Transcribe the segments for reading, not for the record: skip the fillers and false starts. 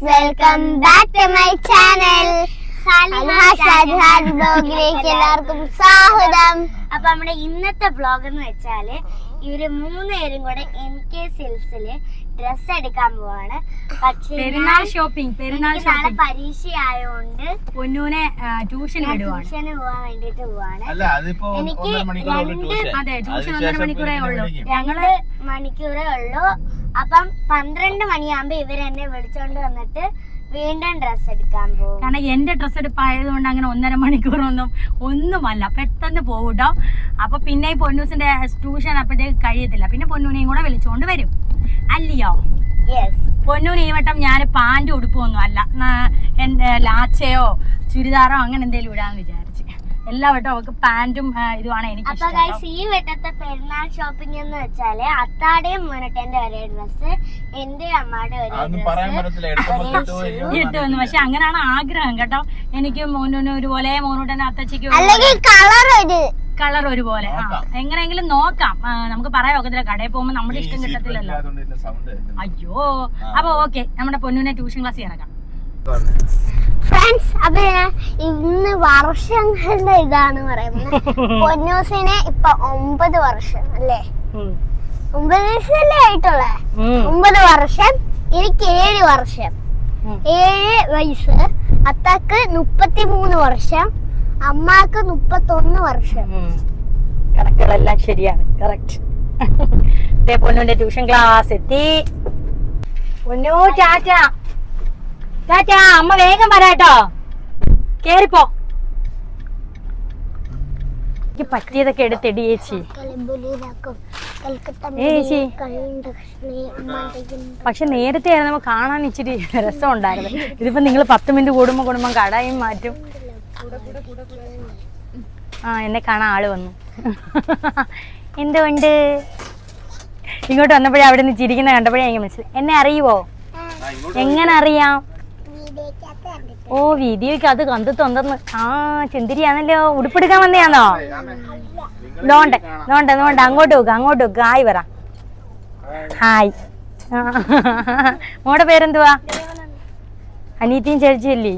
Welcome back to my channel. ബ്ലോഗിലേക്ക് എല്ലാവർക്കും സ്വാഗതം. അപ്പൊ നമ്മുടെ ഇന്നത്തെ ബ്ലോഗ് എന്ന് വെച്ചാല് ഇവര് 3 പേരും കൂടെ MK സിൽസില് ഡ്രസ് എടുക്കാൻ പോവാണ്. പക്ഷേ പെരുന്നാൾ ഷോപ്പിംഗ് നാളെ പരീക്ഷ ആയതുകൊണ്ട് പൊന്നൂനെ ട്യൂഷന് പോവാൻ വേണ്ടിട്ട് പോവാണ്. എനിക്ക് 2 മണിക്കൂറേ ഉള്ളൂ. 2 മണിക്കൂറേ ഉള്ളൂ. അപ്പം 12 മണിയാകുമ്പോ ഇവര് എന്നെ വിളിച്ചോണ്ട് വന്നിട്ട് വീണ്ടും ഡ്രസ് എടുക്കാൻ പോകും. കാരണം എന്റെ ഡ്രസ് എടുപ്പായതുകൊണ്ട് അങ്ങനെ 1.5 മണിക്കൂറൊന്നുമല്ല, പെട്ടെന്ന് പോകൂട്ടോ. അപ്പൊ പിന്നെ പൊന്നൂസിന്റെ ട്യൂഷൻ അപ്പോഴത്തേക്ക് കഴിയത്തില്ല. പിന്നെ പൊന്നൂനെയും കൂടെ വിളിച്ചോണ്ട് വരും, അല്ലയോ? പൊന്നൂന് ഈ വട്ടം ഞാൻ പാന്റ് ഉടുപ്പൊന്നും അല്ല, എന്റെ ലാച്ചയോ ചുരിദാറോ അങ്ങനെ എന്തെങ്കിലും ഇടാന്ന് വിചാരിച്ചു. എല്ലാ വട്ടം അവർക്ക് പാന്റും ഇതുമാണ് എനിക്ക്. അപ്പൊ ഗൈസ്, ഈ വട്ടത്തെ പെരുന്നാൾ ഷോപ്പിംഗ് എന്ന് വെച്ചാല് അത്താടെയും മോനട്ടന്റെ ഒരേ ഡ്രസ്, എന്റെ അമ്മയുടെ ഒരേ കിട്ടുമെന്ന്. പക്ഷെ അങ്ങനെയാണ് ആഗ്രഹം കേട്ടോ. എനിക്ക് മോനൂന് ഒരുപോലെ, മോനൂട്ടന്റെ അത്തച്ചിക്ക് കളർ ഒരുപോലെ. എങ്ങനെയെങ്കിലും നോക്കാം, നമുക്ക് പറയാൻ ഒക്കത്തില്ല. കടയിൽ പോകുമ്പോ നമ്മുടെ ഇഷ്ടം കിട്ടത്തില്ലല്ലോ. അയ്യോ, അപ്പൊ ഓക്കെ, നമ്മുടെ പൊന്നൂനെ ട്യൂഷൻ ക്ലാസ്സിൽ ഇറക്കാം. ഫ്രണ്ട്സ്, അപ്പൊ ഇന്ന് വർഷങ്ങളുടെ ഇതാണ് പറയുന്നത്. പൊന്നൂസിന് ഇപ്പൊ 9 വർഷം അല്ലേ? 9 വയസ്സല്ലേ ആയിട്ടുള്ളേ? 9 വർഷം. എനിക്ക് 7 വർഷം. 7 വയസ്സ്. അത്താക്ക് 33 വർഷം. അമ്മാക്ക് 31 വർഷം. കണക്കുകളെല്ലാം ശരിയാണ്, കറക്റ്റ്. പൊന്നൂന്റെ ട്യൂഷൻ ക്ലാസ് എത്തി. പൊന്നൂ ടാറ്റ ടാറ്റ. അമ്മ വേഗം വരാട്ടോ, കേറിപ്പോ. എനിക്ക് പറ്റിയതൊക്കെ എടുത്തെടി ചേച്ചി. പക്ഷെ നേരത്തെ ആയിരുന്നു കാണാൻ ഇച്ചിരി രസം ഉണ്ടായിരുന്നു. ഇതിപ്പോ നിങ്ങൾ 10 മിനിറ്റ് കൂടുമ്പോ കടയും മാറ്റും. എന്നെ കാണാൻ ആള് വന്നു. എന്തുകൊണ്ട് ഇങ്ങോട്ട് വന്നപ്പോഴേ അവിടെ നിന്ന് ചിരിക്കുന്ന കണ്ടപ്പോഴേ എനിക്ക് മനസ്സിലായി. എന്നെ അറിയുവോ? എങ്ങനെ അറിയാം? ഓ, വീഡിയോക്ക് അത് കണ്ടു തന്നെന്ന്. ചെന്തിരിയാണല്ലോ. ഉടുപ്പെടുക്കാൻ വന്നെയാണോ? നോണ്ട നോണ്ട നോണ്ട, അങ്ങോട്ട് നോക്ക്, അങ്ങോട്ട് നോക്ക്. ഹായ് പറ. ഹായ്. മോടെ പേരെന്തുവാ? അനീത്തിയും ചേച്ചിയല്ലേ?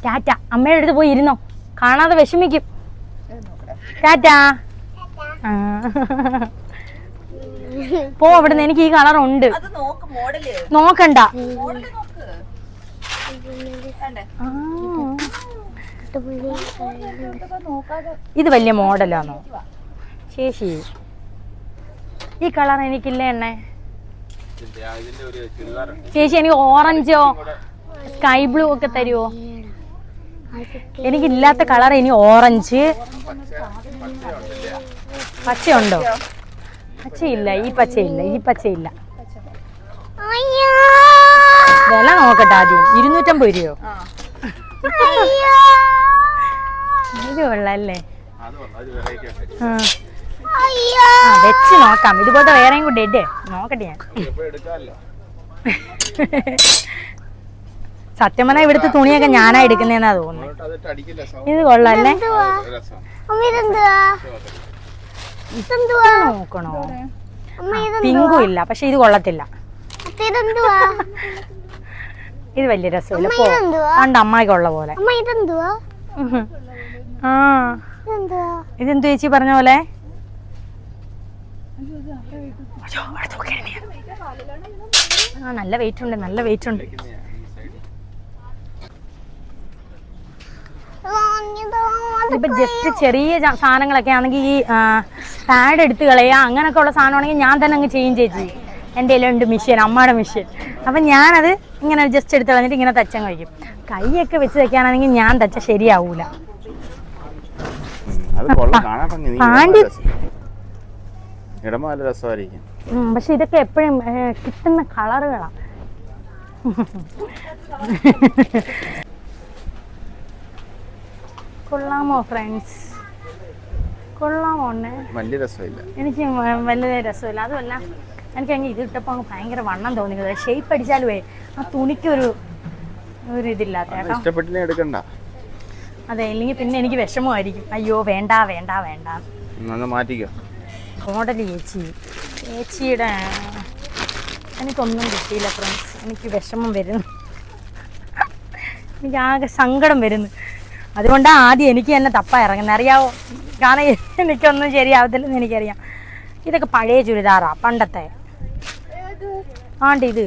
ടാറ്റ. അമ്മയുടെ അടുത്ത് പോയി ഇരുന്നോ, കാണാതെ വിഷമിക്കും. ടാറ്റ. പോ അവിടുന്ന്. എനിക്ക് ഈ കളർ ഉണ്ട്. നോക്കണ്ട. ഇത് വലിയ മോഡലാണോ ചേച്ചി? ഈ കളർ എനിക്കില്ല എണ്ണേ. ചേച്ചി എനിക്ക് ഓറഞ്ചോ സ്കൈ ബ്ലൂ ഒക്കെ തരുമോ? എനിക്കില്ലാത്ത കളർ ഇനി ഓറഞ്ച്. പച്ചയുണ്ടോ? പച്ചയില്ല. ഈ പച്ചയില്ല, ഈ പച്ചയില്ല. വില നോക്കട്ടെ ആദ്യം. 250 രൂപയോ? ഇത് കൊള്ളാല്ലേ? വെച്ച് നോക്കാം. ഇതുപോലത്തെ വേറെയും കൂടെ ഇടേ, നോക്കട്ടെ ഞാൻ. സത്യം പറഞ്ഞാൽ ഇവിടുത്തെ തുണിയൊക്കെ ഞാനാ എടുക്കുന്നതെന്നാ തോന്നുന്നു. ഇത് കൊള്ളാല്ലേ? നോക്കണോ? പിങ്കും ഇല്ല, പക്ഷെ ഇത് കൊള്ളത്തില്ല. ഇത് വലിയ രസമില്ല. പണ്ട് അമ്മായിക്കുള്ള പോലെ. ഇതെന്തു ചേച്ചി പറഞ്ഞ പോലെ? നല്ല വെയിറ്റ് ഉണ്ട്, നല്ല വെയിറ്റ് ഉണ്ട്. ഇപ്പൊ ജസ്റ്റ് ചെറിയ സാധനങ്ങളൊക്കെ ആണെങ്കിൽ ഈ പാഡ് എടുത്ത് കളയുക, അങ്ങനൊക്കെ ഉള്ള സാധനമാണെങ്കിൽ ഞാൻ തന്നെ അങ്ങ് ചെയ്യും ചേച്ചി. എൻ്റെ കയ്യിലുണ്ട് മെഷീൻ, അമ്മയുടെ മെഷീൻ. അപ്പം ഞാനത് ഇങ്ങനെ ജസ്റ്റ് എടുത്ത് കളഞ്ഞിട്ട് ഇങ്ങനെ തച്ചങ്ങ് വയ്ക്കും. കൈയൊക്കെ വെച്ച് തയ്ക്കാനാണെങ്കിൽ ഞാൻ തച്ച ശരിയാവൂല. പക്ഷെ ഇതൊക്കെ എപ്പോഴും കിട്ടുന്ന കളറുകളാ. കൊള്ളാമോ ഫ്രണ്ട്സ്? കൊള്ളാമോ? വലിയ രസമില്ല, എനിക്ക് വലിയ രസമില്ല. അതുമല്ല, എനിക്ക് ഇത് ഇട്ടപ്പോൾ അങ്ങ് ഭയങ്കര വണ്ണം തോന്നിയത്. ഷേപ്പ് അടിച്ചാലുവേ ആ തുണിക്കൊരു ഇതില്ലാത്ത കേട്ടോ. എടുക്കണ്ട. അതെ, ഇല്ലെങ്കിൽ പിന്നെ എനിക്ക് വിഷമമായിരിക്കും. അയ്യോ വേണ്ട വേണ്ട വേണ്ട. മാറ്റിക്കോ. മോഡൽ ചേച്ചിയുടെ എനിക്കൊന്നും കിട്ടിയില്ല ഫ്രണ്ട്സ്. എനിക്ക് വിഷമം വരുന്നു, എനിക്ക് ആകെ സങ്കടം വരുന്നു. അതുകൊണ്ടാണ് ആദ്യം എനിക്ക് തന്നെ തപ്പ ഇറങ്ങുന്നത്, അറിയാവോ? കാരണം എനിക്കൊന്നും ശരിയാവത്തില്ലെന്ന് എനിക്കറിയാം. ഇതൊക്കെ പഴയ ചുരിദാറാ, പണ്ടത്തെ. ആണ്ട് ഇത്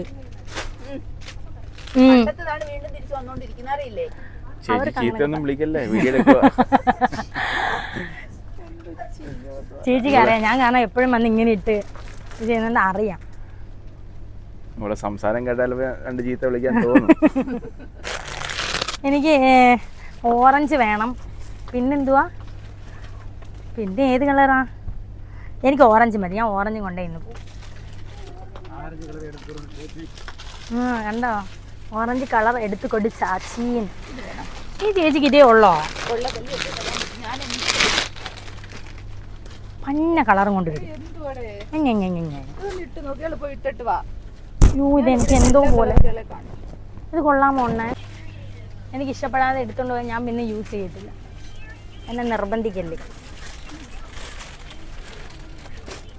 ചേച്ചിക്ക് അറിയാം, ഞാൻ കാരണം എപ്പോഴും വന്ന് ഇങ്ങനെ ഇട്ട് ചെയ്യുന്നത് അറിയാം. സംസാരം കേട്ടാലും രണ്ട് ചീത്ത വിളിക്കാൻ തോന്നും. എനിക്ക് ഓറഞ്ച് വേണം. പിന്നെന്തുവാ, പിന്നെ ഏത് കളറാ? എനിക്ക് ഓറഞ്ച് മതി, ഞാൻ ഓറഞ്ച് കൊണ്ടേ ഇന്ന് പോകും. കണ്ടോ, ഓറഞ്ച് കളർ എടുത്തു കൊണ്ട് ചാച്ചീൻ. ഈ ചേച്ചിക്ക് ഇതേ ഉള്ളോ? മഞ്ഞ കളറും കൊണ്ടുവരും. ഇതെനിക്ക് എന്തോ പോലെ. ഇത് കൊള്ളാമോ ഒന്നേ? എനിക്ക് ഇഷ്ടപ്പെടാതെ എടുത്തോണ്ട് പോയാൽ ഞാൻ പിന്നെ യൂസ് ചെയ്യത്തില്ല, എന്നെ നിർബന്ധിക്കല്ലേ.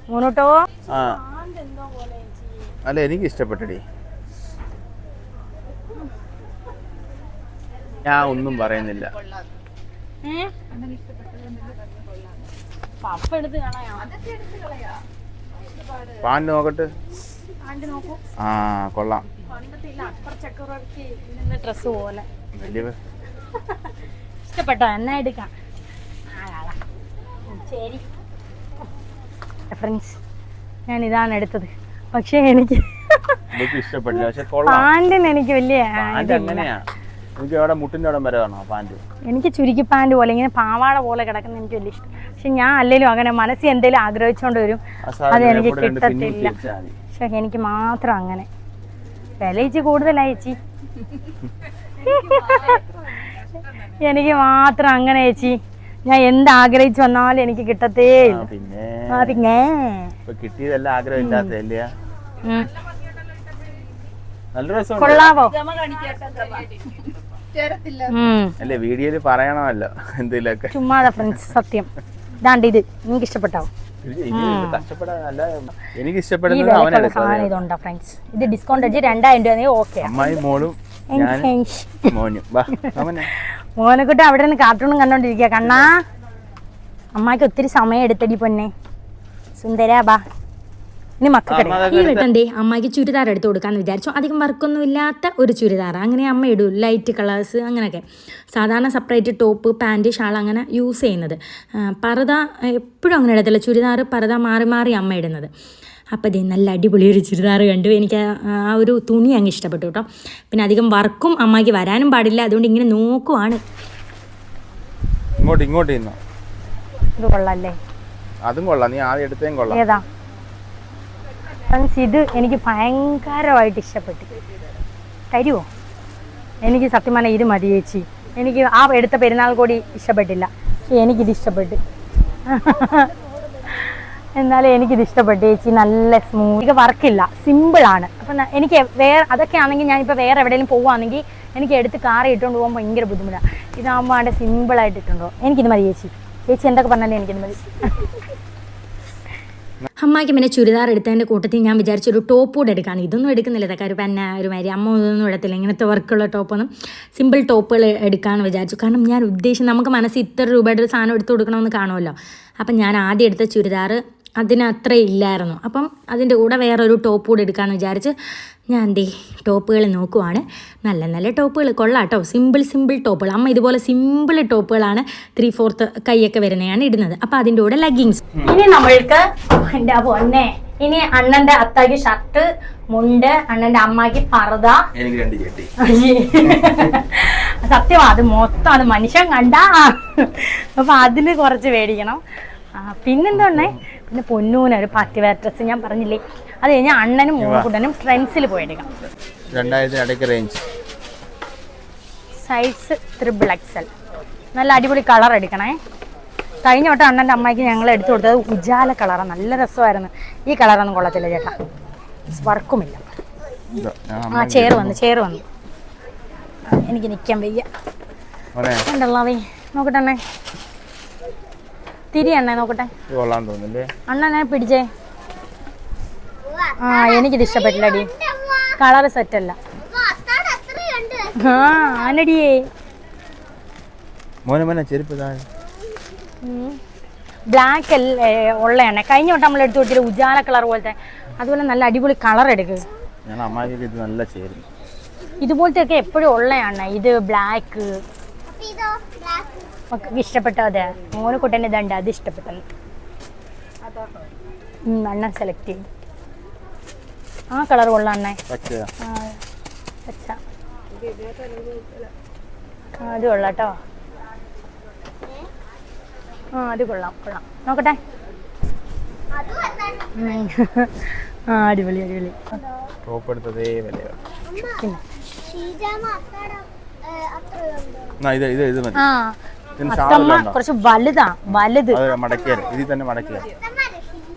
മോനോട്ടോ അല്ല, എനിക്ക് ഇഷ്ടപ്പെട്ടടി. ഞാൻ ഒന്നും പറയുന്നില്ല. പാൻറ് നോക്കട്ടെ. ആ കൊള്ളാം. ഡ്രസ് പോലെ ഇഷ്ടപ്പെട്ടോ? എന്നാ എടുക്കാം. ശരി ഫ്രണ്ട്സ്, ഞാൻ ഇതാണ് എടുത്തത്. പക്ഷെ എനിക്ക് ഇഷ്ടപ്പെട്ടില്ല. പക്ഷെ പാൻറിന് എനിക്ക് വലിയ മുട്ടിന്റെ അവിടെ വരെ വേണോ പാൻറ്? എനിക്ക് ചുരുക്കി പാൻറ് പോലെ ഇങ്ങനെ പാവാട പോലെ കിടക്കുന്ന എനിക്ക് വലിയ ഇഷ്ടം. പക്ഷെ ഞാൻ അല്ലെങ്കിലും അങ്ങനെ മനസ്സിൽ എന്തെങ്കിലും ആഗ്രഹിച്ചോണ്ട് വരും, അത് എനിക്ക് കിട്ടത്തില്ല. പക്ഷെ എനിക്ക് മാത്രം അങ്ങനെ വില ചേച്ചി കൂടുതലായി ചേച്ചി, എനിക്ക് മാത്രം അങ്ങനെ ചേച്ചി. ഞാൻ എന്ത് ആഗ്രഹിച്ചു വന്നാലും എനിക്ക് കിട്ടത്തേ ഇല്ല. പിന്നെ കിട്ടിയതെല്ലാം ആഗ്രഹം ഇല്ലാത്തല്ലേ. കൊള്ളാവോ? അല്ലേ വീഡിയോയില് പറയണമല്ലോ എന്തെങ്കിലുമൊക്കെ. ചുമ്മാതെ ഫ്രണ്ട്സ്, സത്യം. ഇതാണ്ട് ഇത് നിങ്ങൾക്ക് ഇഷ്ടപ്പെട്ടോ? എനിക്ക് ഇഷ്ടപ്പെടുന്നത് സാധനം ഇതുണ്ടോ ഫ്രണ്ട്സ്? ഇത് ഡിസ്കൗണ്ട് അടിച്ച് 2000 രൂപ. ഓക്കെ, മോനെക്കുട്ടി അവിടെ നിന്ന് കാർട്ടൂണും കണ്ടോണ്ടിരിക്കുക. കണ്ണാ, അമ്മായിക്ക് ഒത്തിരി സമയം എടുത്തടി പൊന്നെ. സുന്ദരാ ബാ, ഇനി മക്കളുടെ ഈ വെട്ടന്തേ അമ്മയ്ക്ക് ചുരിദാർ എടുത്ത് കൊടുക്കാമെന്ന് വിചാരിച്ചു. അധികം വർക്കൊന്നും ഇല്ലാത്ത ഒരു ചുരിദാർ, അങ്ങനെ അമ്മ ഇടും, ലൈറ്റ് കളേഴ്സ് അങ്ങനെയൊക്കെ. സാധാരണ സെപ്പറേറ്റ് ടോപ്പ് പാൻറ് ഷാൾ അങ്ങനെ യൂസ് ചെയ്യുന്നത്. പർദ്ദ എപ്പോഴും അങ്ങനെ ഇടത്തില്ല, ചുരിദാർ പർദ്ദ മാറി മാറി അമ്മ ഇടുന്നത്. അപ്പോൾ ഇത് നല്ല അടിപൊളി ഒരു ചുരിദാർ കണ്ടു, എനിക്ക് ആ ഒരു തുണി അങ്ങ് ഇഷ്ടപ്പെട്ടു കേട്ടോ. പിന്നെ അധികം വർക്കും അമ്മയ്ക്ക് വരാനും പാടില്ല, അതുകൊണ്ട് ഇങ്ങനെ നോക്കുവാണ്. ഇങ്ങോട്ട് ഇത് കൊള്ളാല്ലേ? അതും കൊള്ളാം, നീ ആദ്യം എടുത്തേം കൊള്ളാം. ഏതാ? ഇത് എനിക്ക് ഭയങ്കരമായിട്ട് ഇഷ്ടപ്പെട്ടു. തരുമോ? എനിക്ക് സത്യം പറഞ്ഞാൽ ഇത് മതി ചേച്ചി. എനിക്ക് ആ എടുത്ത പെരുന്നാൾ കൂടി ഇഷ്ടപ്പെട്ടില്ല, പക്ഷെ എനിക്കിത് ഇഷ്ടപ്പെട്ടു. എന്നാലും എനിക്കിത് ഇഷ്ടപ്പെട്ടു ചേച്ചി. നല്ല സ്മൂത്ത്, വർക്കില്ല, സിമ്പിളാണ്. അപ്പം എനിക്ക് വേറെ അതൊക്കെ ആണെങ്കിൽ ഞാനിപ്പോൾ വേറെ എവിടെയെങ്കിലും പോവുകയാണെങ്കിൽ എനിക്ക് എടുത്ത് കാറി ഇട്ടുകൊണ്ട് പോകാൻ ഭയങ്കര ബുദ്ധിമുട്ടാണ്. ഇതാകുമ്പോൾ അവിടെ സിമ്പിളായിട്ട് ഇട്ടുണ്ടോ. എനിക്കിത് മതി ചേച്ചി. ചേച്ചി എന്തൊക്കെ പറഞ്ഞാലും എനിക്കിത് മതി. അമ്മയ്ക്ക് പിന്നെ ചുരിദാർ എടുത്തതിൻ്റെ കൂട്ടത്തിൽ ഞാൻ വിചാരിച്ചൊരു ടോപ്പ് കൂടെ എടുക്കാണ്. ഇതൊന്നും എടുക്കുന്നില്ല, ഇതൊക്കെ ഒരു പെന്ന ഒരുമാതിരി. അമ്മ ഇതൊന്നും എടുത്തില്ല, ഇങ്ങനത്തെ വർക്കുള്ള ടോപ്പൊന്നും. സിമ്പിൾ ടോപ്പുകൾ എടുക്കാമെന്ന് വിചാരിച്ചു. കാരണം ഞാൻ ഉദ്ദേശിച്ച് നമുക്ക് മനസ്സിൽ ഇത്ര രൂപയുടെ ഒരു സാധനം എടുത്ത് കൊടുക്കണമെന്ന് കാണുമല്ലോ. അപ്പം ഞാൻ ആദ്യം എടുത്ത ചുരിദാർ അതിന് അത്ര ഇല്ലായിരുന്നു. അപ്പം അതിൻ്റെ കൂടെ വേറൊരു ടോപ്പ് കൂടെ എടുക്കാമെന്ന് വിചാരിച്ച് ഞാൻ എന്തേ ടോപ്പുകൾ നോക്കുവാണ്. നല്ല നല്ല ടോപ്പുകൾ കൊള്ളാം കേട്ടോ. സിമ്പിൾ ടോപ്പുകൾ. അമ്മ ഇതുപോലെ സിമ്പിൾ ടോപ്പുകളാണ് 3/4 കൈയൊക്കെ വരുന്നതാണ് ഇടുന്നത്. അപ്പം അതിൻ്റെ കൂടെ ലെഗിങ്സ്. ഇനി നമ്മൾക്ക് എൻ്റെ പൊന്നെ, ഇനി അണ്ണൻ്റെ അത്താക്ക് ഷർട്ട്, മുണ്ട്, അണ്ണൻ്റെ അമ്മയ്ക്ക് പർദ്ദ, സത്യമാ അത് മൊത്തം അത് മനുഷ്യൻ കണ്ടാ. അപ്പം അതിൽ കുറച്ച് മേടിക്കണം. പിന്നെന്തോണ്ണേ, പിന്നെ പൊന്നൂന് ഒരു പാർട്ടി വെയർ ഡ്രസ്സ് ഞാൻ പറഞ്ഞില്ലേ, അത് കഴിഞ്ഞാൽ അണ്ണനും മൂന്നുകൂട്ടനും ട്രെൻഡ്സിൽ പോയെടുക്കാം. 2000 റേഞ്ച് സൈസ് XXL. നല്ല അടിപൊളി കളർ എടുക്കണേ. കഴിഞ്ഞ വട്ടം അണ്ണൻ്റെ അമ്മയ്ക്ക് ഞങ്ങൾ എടുത്തു കൊടുത്തത് ഉജാല കളറാണ്, നല്ല രസമായിരുന്നു. ഈ കളറൊന്നും കൊള്ളത്തില്ല ചേട്ടാ, വർക്കുമില്ല. ചെയർ വന്നു എനിക്ക് നിൽക്കാൻ വയ്യ. ഉണ്ടല്ലോ നോക്കട്ടെ അണ്ണേ, തിരി അണ്ണേ നോക്കട്ടെ. അണ്ണനെ പിടിച്ചേ. ആ എനിക്കിത് ഇഷ്ടപ്പെട്ടില്ലടി, കളർ സെറ്റ് അല്ല. ആ ആനടിയേ മോനെ ചെരുപ്പ് ബ്ലാക്ക് അല്ലേ ഉള്ളതാണ്. കഴിഞ്ഞ വട്ടം നമ്മൾ എടുത്തു കൊടുത്തില്ല ഉജാല കളർ പോലത്തെ, അതുപോലെ നല്ല അടിപൊളി കളർ എടുക്കുക. ഞാൻ അമ്മായിക്ക് ഇത് നല്ല ചേരും. ഇതുപോലത്തെ ഒക്കെ എപ്പോഴും ഉള്ളതാണ്. ഇത് ബ്ലാക്ക് ഇഷ്ടപ്പെട്ടോ? അതെ മോനെ കുട്ടൻ്റെ ഇതുണ്ട്, അത് ഇഷ്ടപ്പെട്ടല്ലോ. അണ്ണൻ സെലക്ട് ചെയ്യും. ആ കളർ കൊള്ളാം അണ്ണേ. പച്ച അത് കൊള്ളാം കേട്ടോ. ആ അത് കൊള്ളാം കൊള്ളാം, നോക്കട്ടെ. ആ അടിപൊളി അടിപൊളി. ടോപ്പ് എടുത്തതേ വിലയോ. പിന്നെ ആ അത്തമ്മ കുറച്ച് വലുതാ, വലുത്. ഇതിൽ തന്നെ മടക്കിയ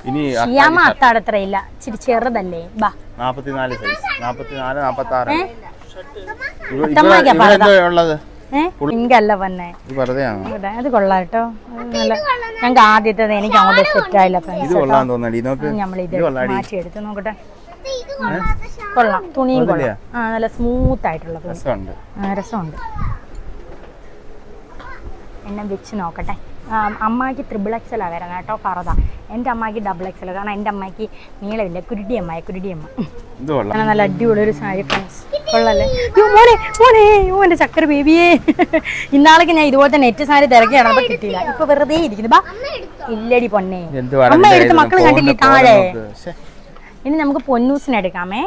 ഇനി ഷിയാമ അത്താടത്രയില്ല, ഇച്ചിരി ചെറുതല്ലേ. ബാ 44 സൈസ്, 44 46 ഉള്ളത്. പിങ്കല്ല വന്നെ, അത് കൊള്ളാം കേട്ടോ. നല്ല ഞങ്ങൾക്ക് ആദ്യത്തേത് എനിക്ക് അങ്ങോട്ട് സെറ്റ് ആയില്ല. നമ്മളിത് മാറ്റിയെടുത്ത് നോക്കട്ടെ. കൊള്ളാം, തുണിയും കൊള്ളാം. ആ നല്ല സ്മൂത്ത് ആയിട്ടുള്ള രസമുണ്ട്. എന്നെ വെച്ച് നോക്കട്ടെ. അമ്മയ്ക്ക് XXL വരുന്നത് കേട്ടോ പറത. എൻ്റെ അമ്മയ്ക്ക് XXL, കാരണം എൻ്റെ അമ്മയ്ക്ക് നീളമില്ല, കുരുടിയമ്മ. നല്ല അടിപൊളി ഒരു സാരി ഫ്രണ്ട്സ്, കൊള്ളല്ലേ. മോനെ മോനെ എൻ്റെ ചക്കര ബേബിയേ. ഇന്നാളേക്ക് ഞാൻ ഇതുപോലത്തെ നെറ്റ് സാരി തിരക്കിയാണ്, അപ്പൊ കിട്ടിയില്ല. ഇപ്പൊ വെറുതെ ഇരിക്കുന്നു. ബാ ഇല്ലടി പൊന്നെ, അമ്മ എടുത്ത് മക്കൾ കണ്ടില്ലേ താഴെ. ഇനി നമുക്ക് പൊന്നൂസിന് എടുക്കാമേ.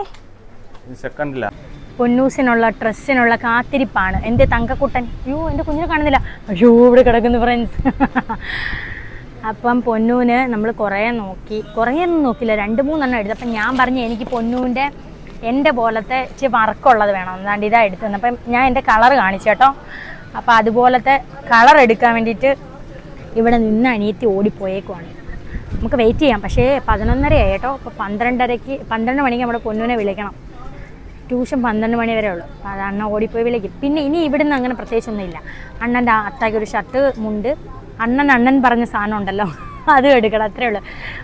പൊന്നൂസിനുള്ള ഡ്രസ്സിനുള്ള കാത്തിരിപ്പാണ്. എൻ്റെ തങ്കക്കുട്ടൻ. അയ്യോ എൻ്റെ കുഞ്ഞിനെ കാണുന്നില്ല. അയ്യോ ഇവിടെ കിടക്കുന്നു ഫ്രണ്ട്സ്. അപ്പം പൊന്നൂന് നമ്മൾ കുറേ ഒന്നും നോക്കില്ല, 2-3 എടുത്തു. അപ്പം ഞാൻ പറഞ്ഞു എനിക്ക് പൊന്നൂൻ്റെ എൻ്റെ പോലത്തെ ഇച്ചിരി വർക്കുള്ളത് വേണം. എന്നാണ്ട് ഇതാ എടുത്തു. അപ്പം ഞാൻ എൻ്റെ കളർ കാണിച്ചു കേട്ടോ. അപ്പോൾ അതുപോലത്തെ കളർ എടുക്കാൻ വേണ്ടിയിട്ട് ഇവിടെ നിന്ന് അനിയത്തി ഓടിപ്പോയേക്കുവാണ്. നമുക്ക് വെയിറ്റ് ചെയ്യാം. പക്ഷേ 11:30 ആയി കേട്ടോ. അപ്പോൾ 12 മണിക്ക് നമ്മുടെ പൊന്നൂനെ വിളിക്കണം. ട്യൂഷൻ 12 മണി വരെ ഉള്ളൂ. അപ്പോൾ അത് അണ്ണൻ ഓടിപ്പോയി വിളിക്കും. പിന്നെ ഇനി ഇവിടുന്ന് അങ്ങനെ പ്രത്യേകിച്ചൊന്നുമില്ല. അണ്ണൻ്റെ അത്താക്ക് ഒരു ഷർട്ട് മുണ്ട്, അണ്ണൻ പറഞ്ഞ സാധനം ഉണ്ടല്ലോ അതും എടുക്കണം, അത്രേ ഉള്ളൂ.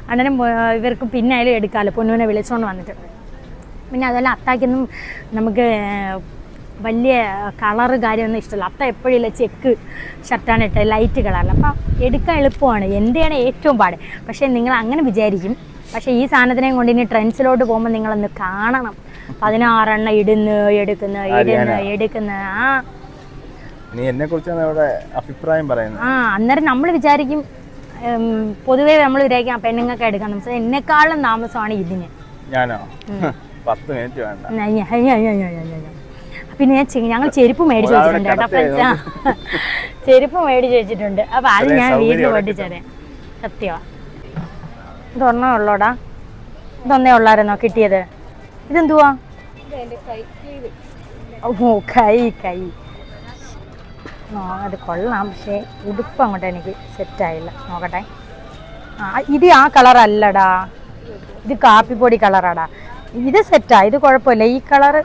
അണ്ണനും ഇവർക്കും പിന്നെ അതിലും എടുക്കാമല്ലോ പൊന്നൂനെ വിളിച്ചുകൊണ്ട് വന്നിട്ട്. പിന്നെ അതുപോലെ അത്താക്കൊന്നും നമുക്ക് വലിയ കളറ് കാര്യമൊന്നും ഇഷ്ടമല്ല. അത്ത എപ്പോഴില്ല ചെക്ക് ഷർട്ടാണ് ഇട്ടത്, ലൈറ്റ് കളറിൽ. അപ്പം എടുക്കാൻ എളുപ്പമാണ്. എന്റെയാണ് ഏറ്റവും പാട്. പക്ഷേ നിങ്ങൾ അങ്ങനെ വിചാരിക്കും. പക്ഷേ ഈ സാധനത്തിനെയും കൊണ്ട് ഇനി ട്രെൻഡ്സിലോട്ട് പോകുമ്പോൾ നിങ്ങളൊന്ന് കാണണം. 16 എണ്ണം എടുക്കുന്ന ആ നീ എന്നെ കുറിച്ചാണ് അവിടെ അഭിപ്രായം പറയുന്നത്. അന്നേരം നമ്മൾ വിചാരിക്കും, പൊതുവേ നമ്മൾ വിചാരിക്കും പെണ്ണുങ്ങൾക്ക് എടുക്കാൻ താമസം. എന്നെക്കാളും താമസമാണ് ഇതിന്. ഞാനോ 10 മിനിറ്റ് വേണ്ട. പിന്നെ ഞങ്ങൾ ചെരുപ്പ് മേടിച്ച് വെച്ചിട്ടുണ്ട് കേട്ടോ. ചെരുപ്പ് മേടിച്ച് വെച്ചിട്ടുണ്ട്. അപ്പൊ അത് ഞാൻ വീട്ടിൽ പൊട്ടിച്ചതേ. സത്യമാ. ഇതൊന്നേ ഉള്ളോടാ, ഇതൊന്നേ ഉള്ളായിരുന്നോ കിട്ടിയത്? ഇതെന്തുവാ? ഓ കൈ അത് കൊള്ളാം. പക്ഷേ ഉടുപ്പ് അങ്ങോട്ട് എനിക്ക് സെറ്റായില്ല. നോക്കട്ടെ. ഇത് ആ കളറല്ലടാ, ഇത് കാപ്പിപ്പൊടി കളറാടാ. ഇത് സെറ്റാ, ഇത് കുഴപ്പമില്ല. ഈ കളർ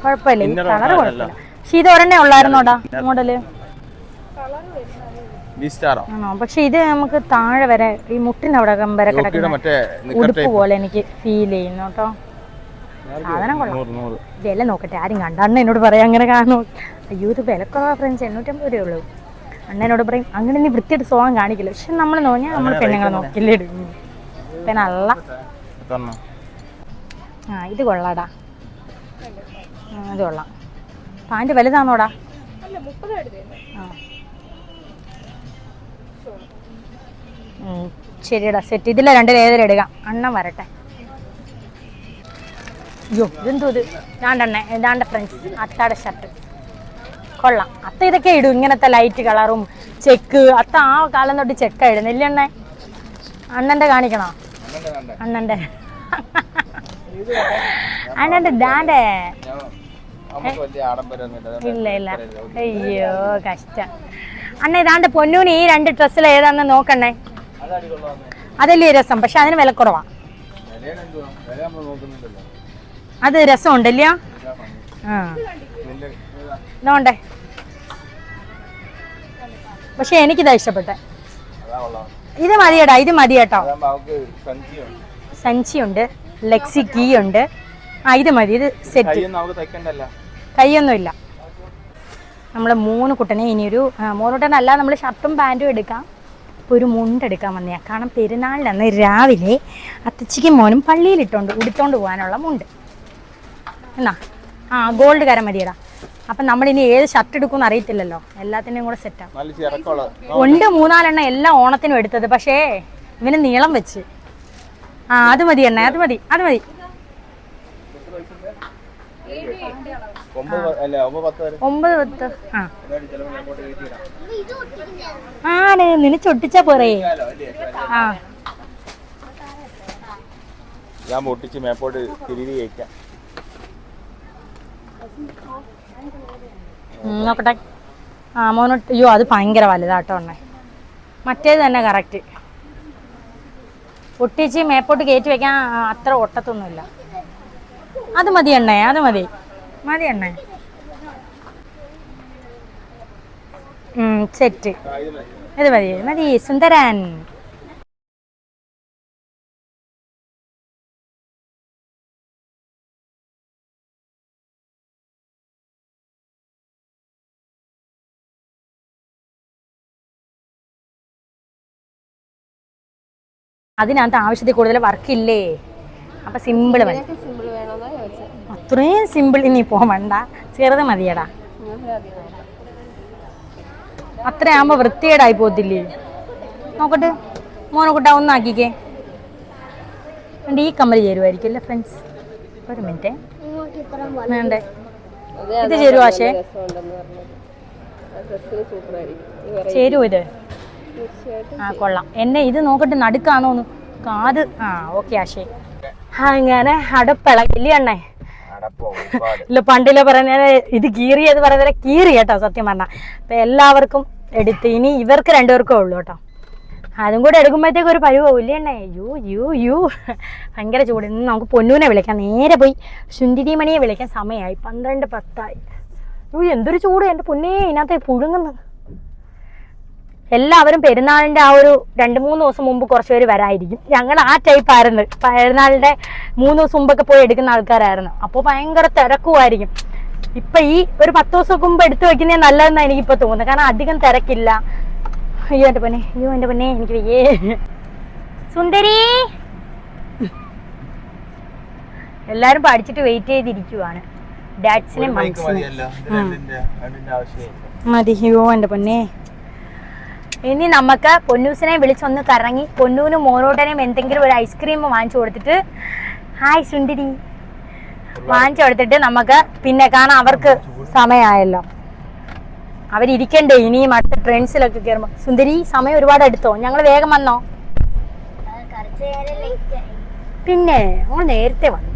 കുഴപ്പമില്ല, ഈ കളർ കുഴപ്പമില്ല. പക്ഷെ ഇത് ഒരെണ്ണേ ഉള്ളായിരുന്നോടാ മോഡല്. ആണോ? പക്ഷെ ഇത് നമുക്ക് താഴെ വരെ ഈ മുട്ടിനവിടെ വരെ കിടക്കുന്ന ഉടുപ്പ് പോലെ എനിക്ക് ഫീൽ ചെയ്യുന്നു കേട്ടോ. സാധനം കൊള്ളാം. വില നോക്കട്ടെ, ആരും കണ്ട അണ്ണ എന്നോട് പറയാം അങ്ങനെ കാണുമോ. അയ്യോ ഇത് വിലക്കുറവാ ഫ്രണ്ട്സ്, 850 രൂപയേ ഉള്ളൂ. അണ്ണനോട് പറയും അങ്ങനെ നീ വൃത്തിയായിട്ട് സോങ്ങാൻ കാണിക്കില്ല. പക്ഷെ നമ്മൾ നോക്കിയാൽ നമ്മൾ പെണ്ണുങ്ങളെ നോക്കില്ലേ എടുക്കും. പിന്നെ അല്ല ഇത് കൊള്ളാടാ, ഇത് കൊള്ളാം. പാൻറ് വലുതാണോടാ? ശരിയടാ സെറ്റ്. ഇതിലെ 2 ലേതരം എടുക്കാം. അണ്ണൻ വരട്ടെ. അയ്യോ ഇതെന്തോ ഇത്? ഇതാണ്ട ഫ്രണ്ട്സ് അത്താടെ ഷർട്ട് കൊള്ളാം. അത്ത ഇതൊക്കെ ഇടും, ഇങ്ങനത്തെ ലൈറ്റ് കളറും ചെക്ക്. അത്ത ആ കാലം തൊട്ട് ചെക്ക ഇടുന്നില്ല അണ്ണേ. അണ്ണൻ്റെ കാണിക്കണോ? അണ്ണൻ്റെ ദാണ്ടേ. ഇല്ല അയ്യോ കഷ്ടം. അണ്ണ ഇതാണ്ട് പൊന്നൂന് ഈ 2 ഡ്രസ്സിൽ ഏതാന്ന് നോക്കണേ. അതല്ലേ രസം. പക്ഷെ അതിന് വിലക്കുറവാ. അത് രസമുണ്ടല്ലോ. നോണ്ടേ. പക്ഷെ എനിക്കിതാ ഇഷ്ടപ്പെട്ടെ. ഇത് മതിയടാ, ഇത് മതി കേട്ടോ. സഞ്ചിയുണ്ട്. ലെക്സി കീ ഉണ്ട്. ഇത് മതി, ഇത് സെറ്റ്. കൈയൊന്നുമില്ല. നമ്മൾ 3 കുട്ടനെ ഇനിയൊരു 3 കുട്ടനല്ല, നമ്മൾ ഷർട്ടും പാൻറ്റും എടുക്കാം. ഇപ്പോൾ ഒരു മുണ്ടെടുക്കാൻ വന്നേ. കാരണം പെരുന്നാളിനന്ന് രാവിലെ അത്തച്ചിക്കും മോനും പള്ളിയിലിട്ടുണ്ട് ഉടുത്തോണ്ട് പോകാനുള്ള മുണ്ട്. എന്നാ ഗോൾഡ് കരം മതിയടാ. അപ്പം നമ്മളിനി ഏത് ഷർട്ട് എടുക്കുമെന്ന് അറിയത്തില്ലല്ലോ, എല്ലാത്തിൻ്റെയും കൂടെ സെറ്റാണ്. ഉണ്ട് 3-4 എല്ലാം ഓണത്തിനും എടുത്തത്. പക്ഷേ ഇവന് നീളം വെച്ച്. അത് മതി എണ്ണ, അത് മതി. 9-10. നിനച്ചൊട്ടിച്ചാ പോരേ. ഞാൻ പൊട്ടിച്ച് മേപ്പോട്ട് തിരികെ വയ്ക്കാം. നോക്കട്ടെ. മോനോട്ട്. അയ്യോ അത് ഭയങ്കര വലുതാട്ടോ എണ്ണ. മറ്റേത് തന്നെ കറക്റ്റ്. ഒട്ടിച്ച് മേപ്പോട്ട് കയറ്റി വെക്കാൻ അത്ര ഒട്ടത്തൊന്നുമില്ല. അത് മതി എണ്ണേ, അത് മതി എണ്ണേ. സെറ്റ്. ഇത് മതി സുന്ദരൻ. അതിനകത്ത് ആവശ്യത്തിൽ കൂടുതൽ വർക്കില്ലേ, അപ്പൊ സിമ്പിൾ മതി. അത്രയും സിമ്പിൾ ഇനി പോവണ്ട, ചെറുത് മതിയടാ. അത്രയാകുമ്പോ വൃത്തികേടായി പോകത്തില്ലേ. നോക്കട്ടെ മോനോക്കുട്ട ഒന്നാക്കിക്കേ. ഈ കമ്മൽ ചേരുമായിരിക്കും അല്ലേ ഫ്രണ്ട്സ്? ഒരു മിനിറ്റ് വേണ്ടേ, ഇത് ചേരുവാ. പക്ഷേ ചേരുവോ ഇത്? കൊള്ളാം. എന്നെ ഇത് നോക്കട്ടെ നടുക്കാന്നോന്ന് കാത്. ഓക്കെ ആശേ. അങ്ങനെ അടപ്പിളകില്ലേ എണ്ണേ? ഇല്ല പണ്ടില്ല പറയുന്നത് ഇത് കീറിയത് പറയുന്നത് കീറി കേട്ടോ സത്യം പറഞ്ഞാൽ. അപ്പം എല്ലാവർക്കും എടുത്ത് ഇനി ഇവർക്ക് 2 പേർക്കേ ഉള്ളൂ കേട്ടോ. അതും കൂടെ എടുക്കുമ്പോഴത്തേക്ക് ഒരു പരുവില്ലേ എണ്ണേ? യു ഭയങ്കര ചൂട്. ഇന്ന് നമുക്ക് പൊന്നൂനെ വിളിക്കാം. നേരെ പോയി സുന്ദരിമണിയെ വിളിക്കാൻ സമയമായി. 12:10. എന്തൊരു ചൂട് എൻ്റെ പൊന്നേ, ഇതിനകത്ത് പുഴുങ്ങുന്നു. എല്ലാവരും പെരുന്നാളിൻ്റെ ആ ഒരു 2-3 ദിവസം മുമ്പ് കുറച്ച് പേര് വരായിരിക്കും. ഞങ്ങൾ ആ ടൈപ്പായിരുന്നു. പെരുന്നാളിൻ്റെ 3 ദിവസം മുമ്പൊക്കെ പോയി എടുക്കുന്ന ആൾക്കാരായിരുന്നു. അപ്പോൾ ഭയങ്കര തിരക്കുമായിരിക്കും. ഇപ്പം ഈ ഒരു 10 ദിവസം മുമ്പ് എടുത്തു വെക്കുന്നേ നല്ലതെന്നാണ് എനിക്കിപ്പോൾ തോന്നുന്നത്. കാരണം അധികം തിരക്കില്ല. അയ്യോ എൻ്റെ പൊന്നെ എനിക്ക് വയ്യേ. സുന്ദരി എല്ലാവരും പഠിച്ചിട്ട് വെയിറ്റ് ചെയ്തിരിക്കുവാണ്. ഡാഡ്സിനെ മതി. അയ്യോ എൻ്റെ പൊന്നെ. ഇനി നമുക്ക് പൊന്നൂസിനെ വിളിച്ചൊന്ന് കറങ്ങി പൊന്നൂനും മോനോട്ടനെയും എന്തെങ്കിലും ഒരു ഐസ്ക്രീം വാങ്ങിച്ചു കൊടുത്തിട്ട് ഹായ് സുന്ദരി വാങ്ങിച്ചു കൊടുത്തിട്ട് നമുക്ക് പിന്നെ കാണാം. അവർക്ക് സമയമായല്ലോ, അവരിയ്ക്കണ്ടേ ഇനിയും അടുത്ത ട്രെൻഡ്സിലൊക്കെ കയറുമ്പോൾ. സുന്ദരി സമയം ഒരുപാട് എടുത്തോ? ഞങ്ങൾ വേഗം വന്നോ? പിന്നെ നമ്മൾ നേരത്തെ വന്നു.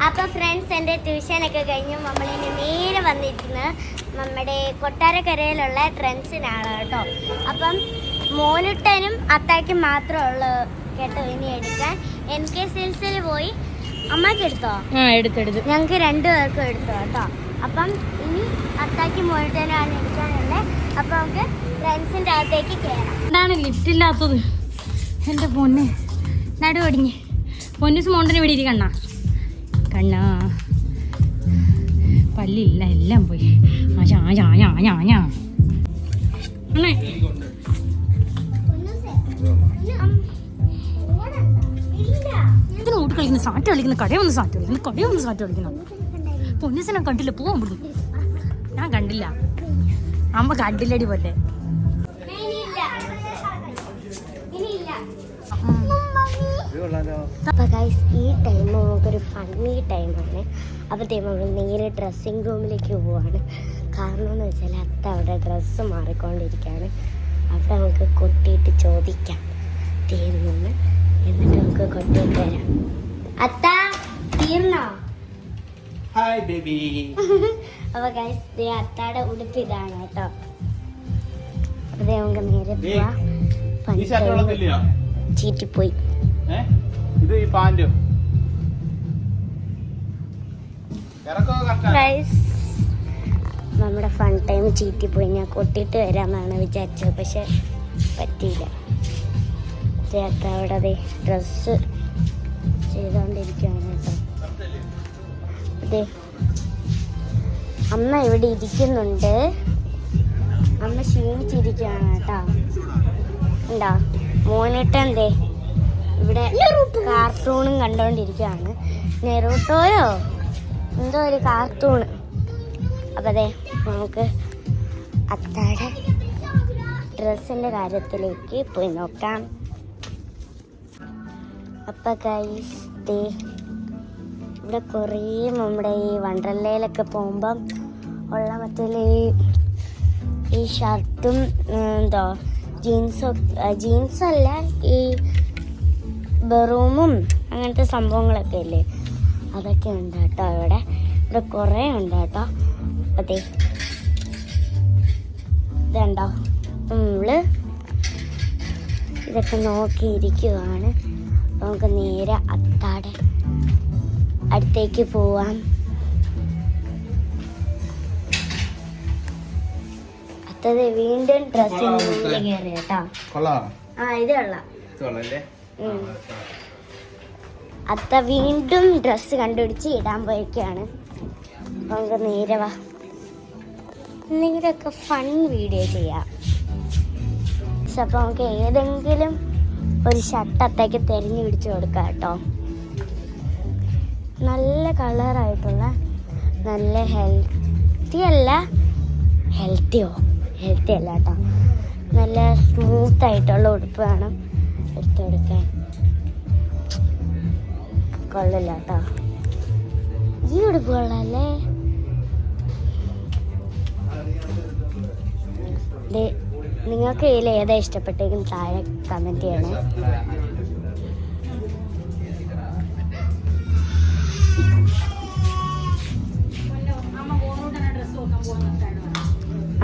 അപ്പൊ ഫ്രണ്ട്സ്, എൻ്റെ ട്യൂഷനൊക്കെ കഴിഞ്ഞു നമ്മളിനി നേരെ വന്നിരിക്കുന്നത് നമ്മുടെ കൊട്ടാരക്കരയിലുള്ള ട്രെൻഡ്സിനാണ് കേട്ടോ. അപ്പം മോനുട്ടനും അത്തായ്ക്കും മാത്രമേ ഉള്ളൂ കേട്ടോ ഇനി എടുക്കാൻ. NK സിൽസിൽ പോയി അമ്മക്ക് എടുത്തോ? എടുത്തെടുത്തു. ഞങ്ങൾക്ക് 2 പേർക്കും എടുത്തു കേട്ടോ. അപ്പം ഇനി അത്തായ്ക്കും മോനുട്ടനാണ് എടുക്കാനുള്ളത്. അപ്പം നമുക്ക് ട്രെൻഡ്സിൻ്റെ അകത്തേക്ക് കയറാം. എന്താണ് ലിഫ്റ്റ് ഇല്ലാത്തത്? എൻ്റെ പൊന്നെ നടു ഒടിഞ്ഞ്. പൊന്നൂസ് മോണ്ടന് ഇവിടെ ഇരിക്കണ്ണ കണ്ണാ. പല്ലില്ല, എല്ലാം പോയി. എന്തിനാ ഓട്ട് കളിക്കുന്ന? സാറ്റ് കളിക്കുന്ന കടയിൽ വന്ന് സാറ്റ് കളിക്കുന്നു. പൊന്നൂസിനെ കണ്ടില്ല, പോവാൻ വിടും. ഞാൻ കണ്ടില്ല, അമ്മ കണ്ടില്ലടി പോലെ. അപ്പോൾ ഗൈസ്, ഈ ടൈം നമുക്കൊരു ഫണ്ണി ടൈമാണ്. അപ്പോഴത്തേക്കും നമ്മൾ നേരെ ഡ്രസ്സിങ് റൂമിലേക്ക് പോവാണ്. കാരണം എന്ന് വെച്ചാൽ അത്ത അവിടെ ഡ്രസ്സ് മാറിക്കൊണ്ടിരിക്കുകയാണ്. അവിടെ നമുക്ക് കൊട്ടിയിട്ട് ചോദിക്കാം തീർന്നെന്ന്. എന്നിട്ട് നമുക്ക് കൊട്ടിയിട്ട് വരാം. അത്ത തീർന്നോ? Hi baby. അപ്പോൾ ഗൈസ്, അത്താടെ ഉടുപ്പ് ഇതാണ് കേട്ടോ. അപ്പോൾ നമുക്ക് നേരെ പോവാം. ചീറ്റിപ്പോയി. ഇത് ഈ പാൻറ് നമ്മുടെ ഫൺ ടൈം ചീറ്റിപ്പോയി. ഞാൻ കൊട്ടിയിട്ട് വരാമെന്നാണ് വിചാരിച്ചത്, പക്ഷെ പറ്റിയില്ല. ചേട്ടാ അവിടെ ഡ്രസ്സ് ചെയ്തുകൊണ്ടിരിക്കുകയാണ്. അതെ അമ്മ ഇവിടെ ഇരിക്കുന്നുണ്ട്. അമ്മ ക്ഷീണിച്ചിരിക്കുകയാണ് കേട്ടോ. ഉണ്ടോ മോനിട്ടൻ ദേ ഇവിടെ കാർട്ടൂണും കണ്ടോണ്ടിരിക്കുകയാണ്. നെറൂട്ടോയോ എന്തോ ഒരു കാർട്ടൂണ്. അപ്പം അതെ നമുക്ക് അത്താടെ ഡ്രസ്സിൻ്റെ കാര്യത്തിലേക്ക് പോയി നോക്കാം. അപ്പം ഗൈസ് ദേ ഇവിടെ കുറേ നമ്മുടെ ഈ വണ്ടർലയിലൊക്കെ പോകുമ്പം ഉള്ള മറ്റേ ഈ ഷർട്ടും എന്തോ ജീൻസല്ല ഈ ബറൂമും അങ്ങനത്തെ സംഭവങ്ങളൊക്കെ ഇല്ലേ, അതൊക്കെ ഉണ്ട് കേട്ടോ. ഇവിടെ കുറേ ഉണ്ട് കേട്ടോ. അതെ ഇതുണ്ടോ നമ്മള് ഇതൊക്കെ നോക്കിയിരിക്കുവാണ്. നമുക്ക് നേരെ അത്താടെ അടുത്തേക്ക് പോവാം. അത്തത് വീണ്ടും ഡ്രസ്സിന് മുന്നിൽ കയറി കേട്ടോ. ആ ഇത് കൊള്ളാം. അത്ത വീണ്ടും ഡ്രസ്സ് കണ്ടുപിടിച്ച് ഇടാൻ പോയൊക്കെയാണ്. നമുക്ക് നേരെ വാ, എന്തെങ്കിലുമൊക്കെ ഫൺ വീഡിയോ ചെയ്യാം. അപ്പോൾ നമുക്ക് ഏതെങ്കിലും ഒരു ഷർട്ട് അത്തേക്ക് തിരഞ്ഞു പിടിച്ച് കൊടുക്കാം കേട്ടോ. നല്ല കളറായിട്ടുള്ള നല്ല ഹെൽത്തി അല്ല കേട്ടോ, നല്ല സ്മൂത്തായിട്ടുള്ള ഉടുപ്പ് വേണം എടുത്തു കൊടുക്കാൻ. കൊള്ളില്ല കേട്ടോ, ഈ ഉടുപ്പ് കൊള്ളാല്ലേ. നിങ്ങൾക്ക് ഇതിൽ ഏതാ ഇഷ്ടപ്പെട്ടെങ്കിൽ താഴെ കമൻറ്റ് ചെയ്യണേ.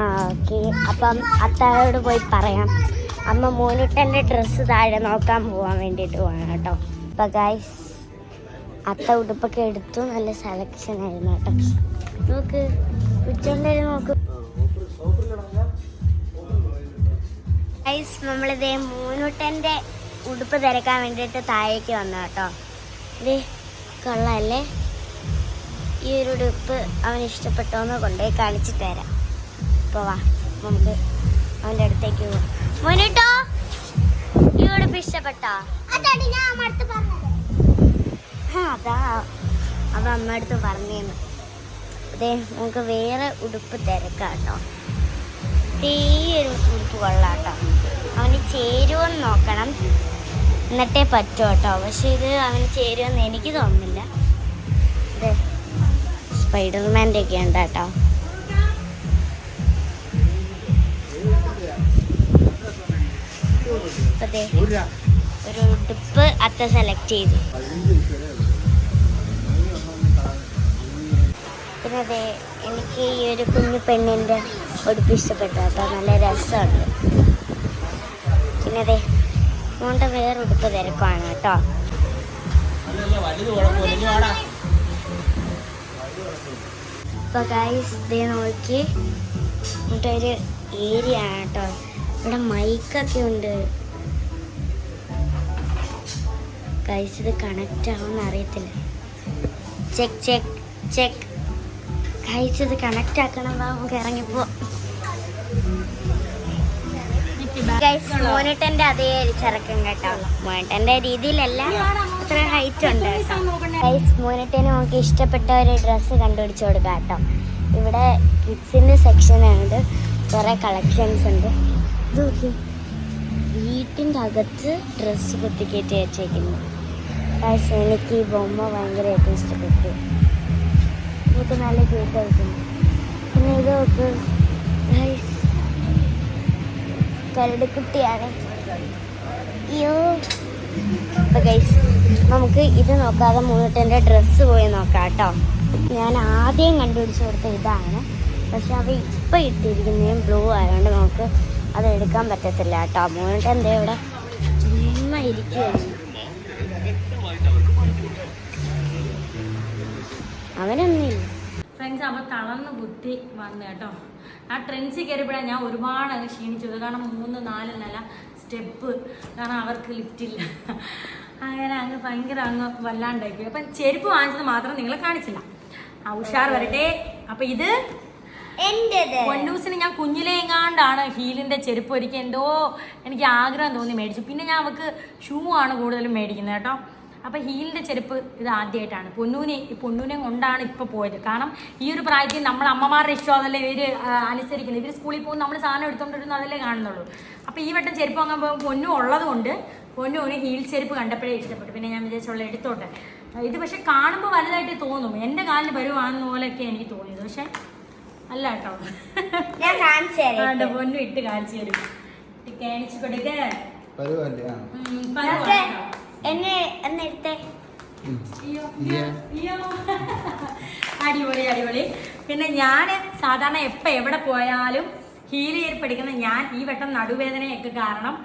ആ ഓക്കെ, അപ്പം അത്താഴോട് പോയി പറയാം. അമ്മ മോനിട്ടെൻ്റെ ഡ്രസ്സ് താഴെ നോക്കാൻ പോകാൻ വേണ്ടിയിട്ട് പോകണം കേട്ടോ. അപ്പം ഗൈസ് അത്ത ഉടുപ്പൊക്കെ എടുത്തു, നല്ല സെലക്ഷൻ ആയിരുന്നു കേട്ടോ. നോക്ക് ഉച്ചണ്ടേര് നോക്ക് ഗൈസ്. നമ്മളിതേ മോനുട്ടൻ്റെ ഉടുപ്പ് തിരക്കാൻ വേണ്ടിയിട്ട് താഴേക്ക് വന്നു കേട്ടോ. ഇത് കൊള്ളാല്ലേ, ഈ ഒരു ഉടുപ്പ് അവന് ഇഷ്ടപ്പെട്ടോന്ന് കൊണ്ടുപോയി കാണിച്ചിട്ട് തരാം. ഇപ്പോൾ വാ നമുക്ക് അവൻ്റെ അടുത്തേക്ക് പോവാം. മോനിട്ടോ ഈ ഉടുപ്പ് ഇഷ്ടപ്പെട്ടോ? അതാ അവ അമ്മ അടുത്ത് പറഞ്ഞേന്ന്. അതെ നമുക്ക് വേറെ ഉടുപ്പ് തിരക്കാം കേട്ടോ. ഈ ഒരു ഉടുപ്പ് കൊള്ളാം കേട്ടോ. അവന് ചേരുവെന്ന് നോക്കണം, എന്നിട്ടേ പറ്റും കേട്ടോ. പക്ഷെ ഇത് അവന് ചേരുവെന്ന് എനിക്ക് തോന്നുന്നില്ല. ഇത് സ്പൈഡർമാൻ്റെ ഒക്കെ ഉണ്ട് കേട്ടോ. അതെ ഒരു ഉടുപ്പ് അത്ത സെലക്ട് ചെയ്തു. പിന്നെ അതെ എനിക്ക് ഈ ഒരു കുഞ്ഞു പെണ്ണിൻ്റെ ഉടുപ്പ് ഇഷ്ടപ്പെട്ടു കേട്ടോ, നല്ല രസമുണ്ട്. പിന്നെ അതെ മോൻ്റെ വേറെ ഉടുപ്പ് തിരക്കാണ് കേട്ടോ. ഇപ്പോൾ ഗൈസ് ദേ നോക്കി ഒരു ഏരിയ ആണ് കേട്ടോ. ഇവിടെ മൈക്കൊക്കെ ഉണ്ട് ഗൈസ്. ഇത് കണക്റ്റ് ആവുമെന്ന് അറിയത്തില്ല. ചെക്ക് ചെക്ക് ചെക്ക് ഗൈസ്, ഇത് കണക്റ്റ് ആക്കണം. നമുക്ക് ഇറങ്ങിപ്പോ ഗൈസ്. മോനിട്ടൻ്റെ അതേ ചെറുക്കം കേട്ടോ. മോനിട്ടൻ്റെ രീതിയിലല്ല, അത്ര ഹൈറ്റ് ഉണ്ട് കേട്ടോ. ഗൈസ് മോനിട്ടന് നമുക്ക് ഇഷ്ടപ്പെട്ട ഒരു ഡ്രസ്സ് കണ്ടുപിടിച്ച് കൊടുക്കാം കേട്ടോ. ഇവിടെ കിഡ്സിൻ്റെ സെക്ഷനുണ്ട്, കുറേ കളക്ഷൻസ് ഉണ്ട്. ഇത് നോക്കി, വീട്ടിൻ്റെ അകത്ത് ഡ്രസ്സ് കുത്തിക്കയറ്റി വെച്ചേക്കുന്നു. ഗൈസ് എനിക്ക് ഈ ബൊമ്മ ഭയങ്കരമായിട്ട് ഇഷ്ടപ്പെട്ടു. നമുക്ക് നല്ല ക്യൂട്ടായിട്ടുണ്ട്. പിന്നെ ഇത് നോക്ക് ഗൈസ്, കരടിക്കുട്ടിയാണ്. അയ്യോ. അപ്പം ഗൈസ് നമുക്ക് ഇത് നോക്കാതെ മുന്നിട്ടെൻ്റെ ഡ്രസ്സ് പോയി നോക്കാം കേട്ടോ. ഞാൻ ആദ്യം കണ്ടുപിടിച്ച് കൊടുത്ത ഇതാണ്, പക്ഷെ അവ ഇപ്പം ഇട്ടിരിക്കുന്നതും ബ്ലൂ ആയതുകൊണ്ട് നമുക്ക് അത് എടുക്കാൻ പറ്റത്തില്ല കേട്ടോ. മുന്നിട്ടെൻ്റെ ഇവിടെ ചുമ്മാ ഇരിക്കുകയാണ്. അവനൊന്നുമില്ല ഫ്രണ്ട്സ്. അപ്പോൾ തളർന്ന് ബുദ്ധി വന്നു കേട്ടോ. ആ ട്രെൻഡ്സിൽ കയറിയപ്പോഴാണ് ഞാൻ ഒരുപാട് അങ്ങ് ക്ഷീണിച്ചത്. കാരണം 3-4 നില സ്റ്റെപ്പ്, കാരണം അവർക്ക് ലിഫ്റ്റില്ല. അങ്ങനെ അങ്ങ് ഭയങ്കര അങ്ങ് വല്ലാണ്ടാക്കി. അപ്പം ചെരുപ്പ് വാങ്ങിച്ചത് മാത്രം നിങ്ങളെ കാണിച്ചില്ല. ഉഷാർ വരട്ടെ. അപ്പൊ ഇത് എന്റേത് പൊന്നൂസിന് ഞാൻ കുഞ്ഞിലേ എങ്ങാണ്ടാണ് ഹീലിന്റെ ചെരുപ്പ് ഒരിക്കൽ എന്തോ എനിക്ക് ആഗ്രഹം തോന്നി മേടിച്ചു. പിന്നെ ഞാൻ അവൾക്ക് ഷൂ ആണ് കൂടുതലും മേടിക്കുന്നത് കേട്ടോ. അപ്പൊ ഹീലിന്റെ ചെരുപ്പ് ഇത് ആദ്യമായിട്ടാണ്. പൊന്നൂനെ കൊണ്ടാണ് ഇപ്പൊ പോയത്. കാരണം ഈ ഒരു പ്രായത്തിൽ നമ്മൾ അമ്മമാരുടെ ഇഷ്ടം അതല്ലേ ഇവര് അനുസരിക്കുന്നത്. ഇവര് സ്കൂളിൽ പോകുമ്പോൾ നമ്മൾ സാധനം എടുത്തോണ്ടിരുന്നു അതല്ലേ കാണുന്നുള്ളൂ. അപ്പൊ ഈ വട്ടം ചെരുപ്പ് വാങ്ങുമ്പോൾ പൊന്നു ഉള്ളത് കൊണ്ട് പൊന്നൂന് ഹീൽ ചെരുപ്പ് കണ്ടപ്പോഴേ ഇഷ്ടപ്പെട്ടു. പിന്നെ ഞാൻ വിചാരിച്ചുള്ള എടുത്തോട്ടെ. ഇത് പക്ഷെ കാണുമ്പോൾ വലുതായിട്ട് തോന്നും. എൻ്റെ കാലിന് വരുവാണെന്ന പോലെയൊക്കെ എനിക്ക് തോന്നിയത്. പക്ഷെ അല്ല കേട്ടോ. ഞാൻ കാണിച്ചു പൊന്നു ഇട്ട് കാണിച്ചു തരും. കാണിച്ചു കൊടുക്കേ എന്നെ എന്നെടുത്തേ. അടിപൊളി അടിപൊളി. പിന്നെ ഞാൻ സാധാരണ എവിടെ പോയാലും ഹീൽ ചെരുപ്പ് എടുക്കുന്ന ഞാൻ ഈ വട്ടം നടുവേദനയൊക്കെ കാരണം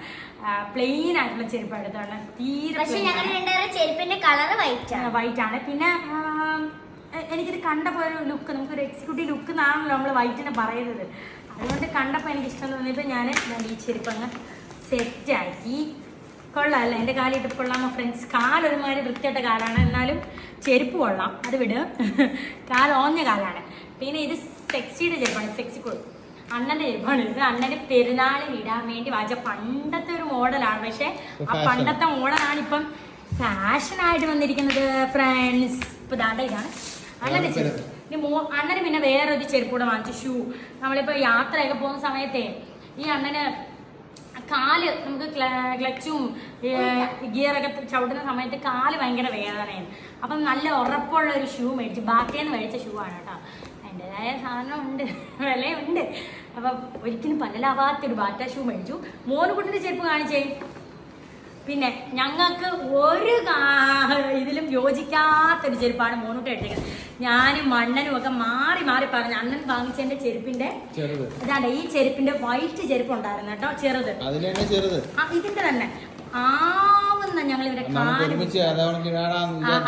പ്ലെയിൻ ആയിട്ടുള്ള ചെരുപ്പ് എടുത്താണ്. തീരെ ചെരുപ്പിന്റെ കളർ വൈറ്റ് ആണ്. പിന്നെ എനിക്കിത് കണ്ടപ്പോൾ ഒരു ലുക്ക്, നമുക്കൊരു എക്സിക്യൂട്ടീവ് ലുക്ക് എന്നാണല്ലോ നമ്മൾ വൈറ്റിനെ പറയുന്നത്. അതുകൊണ്ട് കണ്ടപ്പോൾ എനിക്ക് ഇഷ്ടം തോന്നിയപ്പോൾ ഞാൻ ഈ ചെരുപ്പ് അങ്ങ് സെറ്റാക്കി. കൊള്ളാമല്ല എൻ്റെ കാലിട്ട് കൊള്ളാമോ ഫ്രണ്ട്സ്? കാലൊരുമാതിരി വൃത്തിയായിട്ട കാലാണ്, എന്നാലും ചെരുപ്പ് കൊള്ളാം. അത് വിട്, കാൽ ഓഞ്ഞ കാലാണ്. പിന്നെ ഇത് സെക്സിയുടെ ചെരുപ്പാണ്, സെക്സിക്കോൾ അണ്ണൻ്റെ ചെരുപ്പാണ്. ഇത് അണ്ണന് പെരുന്നാളിൽ ഇടാൻ വേണ്ടി വാങ്ങിച്ച പണ്ടത്തെ ഒരു മോഡലാണ്. പക്ഷെ ആ പണ്ടത്തെ മോഡലാണ് ഇപ്പം ഫാഷനായിട്ട് വന്നിരിക്കുന്നത് ഫ്രണ്ട്സ്. ഇപ്പം ദാണ്ട ഇതാണ് അണ്ണൻ്റെ ചെരുപ്പ്. ഇനി അണ്ണന് പിന്നെ വേറൊരു ചെരുപ്പ് കൂടെ വാങ്ങിച്ചു, ഷൂ. നമ്മളിപ്പോൾ യാത്രയൊക്കെ പോകുന്ന സമയത്തേ ഈ അണ്ണന് കാല് നമുക്ക് ക്ലച്ചും ഗിയറൊക്കെ ചവിട്ടുന്ന സമയത്ത് കാല് ഭയങ്കര വേദനയാണ്. അപ്പം നല്ല ഉറപ്പുള്ള ഒരു ഷൂ മേടിച്ചു. ബാറ്റേന്ന് മേടിച്ച ഷൂ ആണ് കേട്ടോ. അതിൻ്റെതായ സാധനം ഉണ്ട്, വിലയുണ്ട്. അപ്പം ഒരിക്കലും പന്നലാവാത്തൊരു ബാറ്റ ഷൂ മേടിച്ചു. മോനുകുട്ടിൻ്റെ ചെരുപ്പ് കാണിച്ചേ. പിന്നെ ഞങ്ങൾക്ക് ഒരു ഇതിലും യോജിക്കാത്തൊരു ചെരുപ്പാണ് മോനൂട്ട് എടുത്തേക്കുന്നത്. ഞാനും മണ്ണനും ഒക്കെ മാറി മാറി പറഞ്ഞു. അണ്ണൻ വാങ്ങിച്ചതിന്റെ ചെരുപ്പിന്റെ ഇതാണ്ട് ഈ ചെരുപ്പിന്റെ വൈറ്റ് ചെരുപ്പ് ഉണ്ടായിരുന്നു കേട്ടോ, ചെറുത്. ഇതിന്റെ തന്നെ ആവുന്ന ഞങ്ങൾ ഇവരെ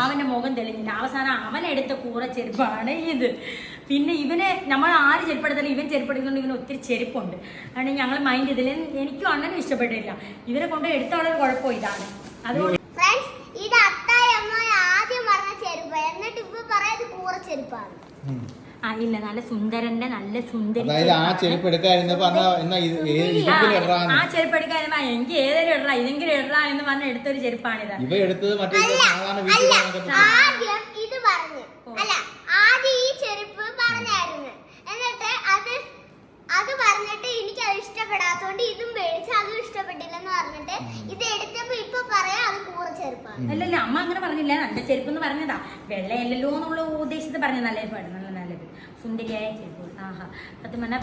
അവന്റെ മുഖം തെളിഞ്ഞില്ല. അവസാനം അവൻ എടുത്ത കൂറ ചെരുപ്പാണ് ഇത്. പിന്നെ ഇവനെ നമ്മൾ ആര് ചെരുപ്പെടുത്താലും ഇവൻ ചെരുപ്പെടുക്കുന്നുണ്ട്. ഇവന് ഒത്തിരി ചെരുപ്പുണ്ട്. അതുകൊണ്ട് ഞങ്ങൾ മൈൻഡ് ഇതിൽ എനിക്കും അണ്ണനും ഇഷ്ടപ്പെട്ടില്ല. ഇവരെ കൊണ്ട് എടുത്തോളം കുഴപ്പം ഇതാണ്. അതുകൊണ്ട് ഇത് അത്തായമ്മ ആദ്യം പറഞ്ഞ ചെരുപ്പ്, എന്നിട്ട് ഇപ്പൊ പറയാത് കൂറ ചെരുപ്പാണ്. ഇല്ല, നല്ല സുന്ദരന്റെ നല്ല സുന്ദരി. ആ ചെരുപ്പ് എടുക്കാതിരുന്ന ആ ചെരുപ്പ് എടുക്കാതിരുന്ന എനിക്ക് ഏതെങ്കിലും ഇടറാ, ഇതെങ്കിലും ഇടറാ എന്ന് പറഞ്ഞ എടുത്തൊരു ചെരുപ്പാണിത്. ഇവ എടുത്തത് ആദ്യം ഇത് പറഞ്ഞു അല്ല, ആദ്യം ഈ ചെരുപ്പ് പറഞ്ഞായിരുന്നു. എന്നിട്ട് അത് പറഞ്ഞിട്ട് എനിക്ക് അത് ഇഷ്ടപ്പെടാത്തോണ്ട് ഇതും മേടിച്ച് അതും ഇഷ്ടപ്പെട്ടില്ലെന്ന് പറഞ്ഞിട്ട് ഇത് എടുത്തപ്പോ ഇപ്പൊ പറയാ അത് കൂറ ചെരുപ്പാണ്. അല്ലല്ല, അമ്മ അങ്ങനെ പറഞ്ഞില്ല, നല്ല ചെരുപ്പ് എന്ന് പറഞ്ഞതാ. വെള്ളയല്ലല്ലോ എന്നുള്ള ഉദ്ദേശിച്ച് പറഞ്ഞ നല്ലത് നല്ലത് സുന്ദരിയായ ചെരുപ്പ്. സത്യം പറഞ്ഞാൽ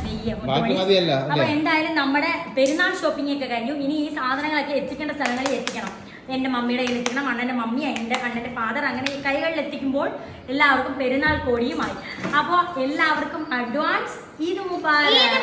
അപ്പൊ എന്തായാലും നമ്മുടെ പെരുന്നാൾ ഷോപ്പിംഗ് ഒക്കെ കഴിഞ്ഞു. ഇനി ഈ സാധനങ്ങളൊക്കെ എത്തിക്കേണ്ട സ്ഥലങ്ങളിൽ എത്തിക്കണം. എൻ്റെ മമ്മിയുടെ കയ്യിൽ എത്തിക്കണം, അണ്ണൻ്റെ മമ്മി, അണ്ണൻ്റെ ഫാദർ, അങ്ങനെ ഈ കൈകളിൽ എത്തിക്കുമ്പോൾ എല്ലാവർക്കും പെരുന്നാൾ കോടിയുമായി. അപ്പോൾ എല്ലാവർക്കും അഡ്വാൻസ് ഈദ് മുബാരക്.